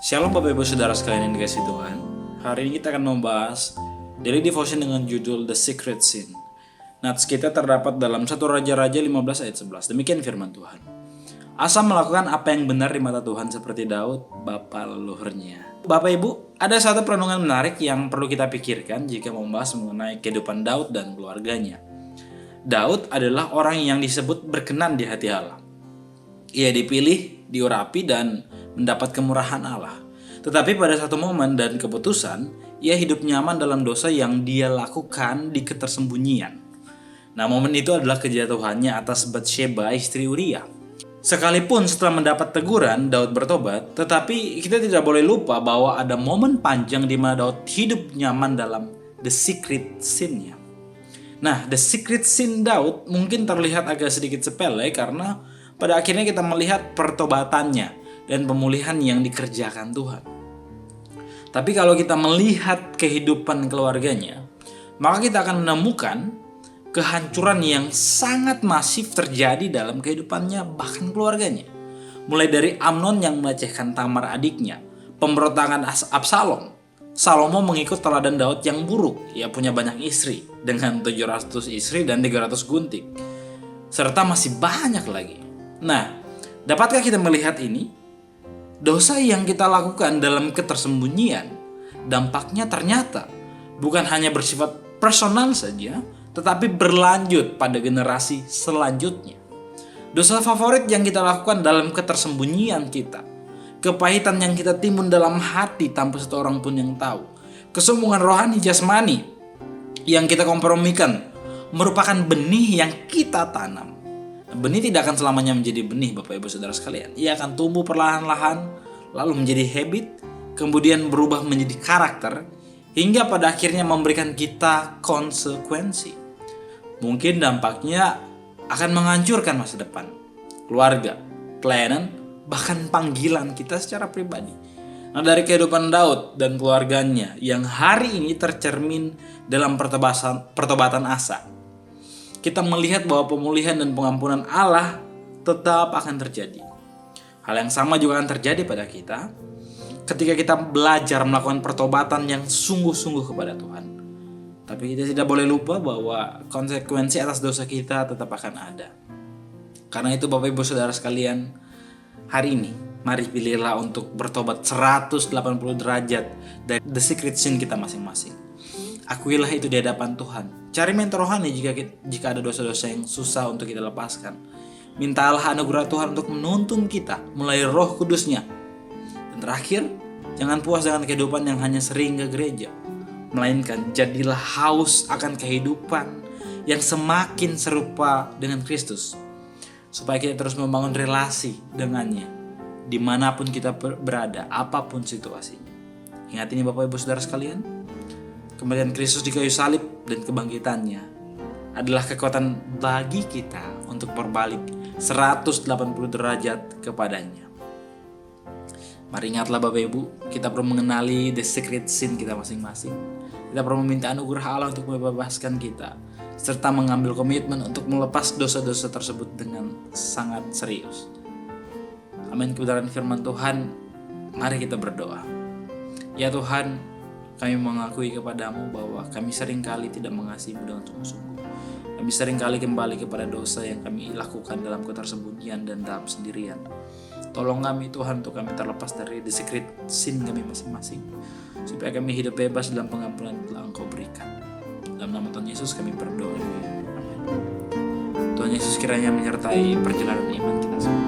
Shalom Bapak Ibu Saudara sekalian yang dikasihi Tuhan. Hari ini kita akan membahas daily devotion dengan judul The Secret Sin. Nats kita terdapat dalam 1 Raja-Raja 15 ayat 11. Demikian firman Tuhan. Asa melakukan apa yang benar di mata Tuhan seperti Daud, bapa leluhurnya. Bapak Ibu, ada satu perenungan menarik yang perlu kita pikirkan jika membahas mengenai kehidupan Daud dan keluarganya. Daud adalah orang yang disebut berkenan di hati Allah. Ia dipilih, diurapi, dan mendapat kemurahan Allah. Tetapi pada satu momen dan keputusan, ia hidup nyaman dalam dosa yang dia lakukan di ketersembunyian. Nah, momen itu adalah kejatuhannya atas Batsheba, istri Uria. Sekalipun setelah mendapat teguran, Daud bertobat, tetapi kita tidak boleh lupa bahwa ada momen panjang di mana Daud hidup nyaman dalam the secret sin-nya. Nah, the secret sin Daud mungkin terlihat agak sedikit sepele karena pada akhirnya kita melihat pertobatannya dan pemulihan yang dikerjakan Tuhan. Tapi kalau kita melihat kehidupan keluarganya, maka kita akan menemukan kehancuran yang sangat masif terjadi dalam kehidupannya, bahkan keluarganya. Mulai dari Amnon yang melecehkan Tamar adiknya, pemberontakan Absalom, Salomo mengikut teladan Daud yang buruk. Ia punya banyak istri dengan 700 istri dan 300 gunting. Serta masih banyak lagi. Nah, dapatkah kita melihat ini? Dosa yang kita lakukan dalam ketersembunyian, dampaknya ternyata bukan hanya bersifat personal saja, tetapi berlanjut pada generasi selanjutnya. Dosa favorit yang kita lakukan dalam ketersembunyian kita, kepahitan yang kita timbun dalam hati tanpa satu orang pun yang tahu, kesombongan rohani jasmani yang kita kompromikan, merupakan benih yang kita tanam. Benih tidak akan selamanya menjadi benih, Bapak Ibu Saudara sekalian. Ia akan tumbuh perlahan-lahan, lalu menjadi habit, kemudian berubah menjadi karakter, hingga pada akhirnya memberikan kita konsekuensi. Mungkin dampaknya akan menghancurkan masa depan, keluarga, pelayanan, bahkan panggilan kita secara pribadi. Nah, dari kehidupan Daud dan keluarganya yang hari ini tercermin dalam pertobatan Asa, kita melihat bahwa pemulihan dan pengampunan Allah tetap akan terjadi. Hal yang sama juga akan terjadi pada kita ketika kita belajar melakukan pertobatan yang sungguh-sungguh kepada Tuhan. Tapi kita tidak boleh lupa bahwa konsekuensi atas dosa kita tetap akan ada. Karena itu Bapak Ibu Saudara sekalian, hari ini mari pilihlah untuk bertobat 180 derajat dari the secret sin kita masing-masing. Akuilah itu di hadapan Tuhan. Cari mentor rohani jika ada dosa-dosa yang susah untuk kita lepaskan. Mintalah anugerah Tuhan untuk menuntun kita melalui Roh Kudus-Nya. Dan terakhir, jangan puas dengan kehidupan yang hanya sering ke gereja, melainkan jadilah haus akan kehidupan yang semakin serupa dengan Kristus, supaya kita terus membangun relasi dengannya dimanapun kita berada, apapun situasinya. Ingat ini Bapak Ibu Saudara sekalian, kematian Kristus di kayu salib dan kebangkitannya adalah kekuatan bagi kita untuk berbalik 180 derajat kepadanya. Mari ingatlah Bapak Ibu, kita perlu mengenali the secret sin kita masing-masing. Kita perlu meminta anugerah Allah untuk membebaskan kita, serta mengambil komitmen untuk melepas dosa-dosa tersebut dengan sangat serius. Amin. Kebenaran firman Tuhan, mari kita berdoa. Ya Tuhan, kami mengakui kepadamu bahwa kami seringkali tidak mengasihi-Mu dengan sungguh-sungguh. Kami seringkali kembali kepada dosa yang kami lakukan dalam ketersembunyian dan dalam sendirian. Tolong kami Tuhan untuk kami terlepas dari the secret sin kami masing-masing, supaya kami hidup bebas dalam pengampunan yang telah Engkau berikan. Dalam nama Tuhan Yesus kami berdoa. Amin. Tuhan Yesus kiranya menyertai perjalanan iman kita semua.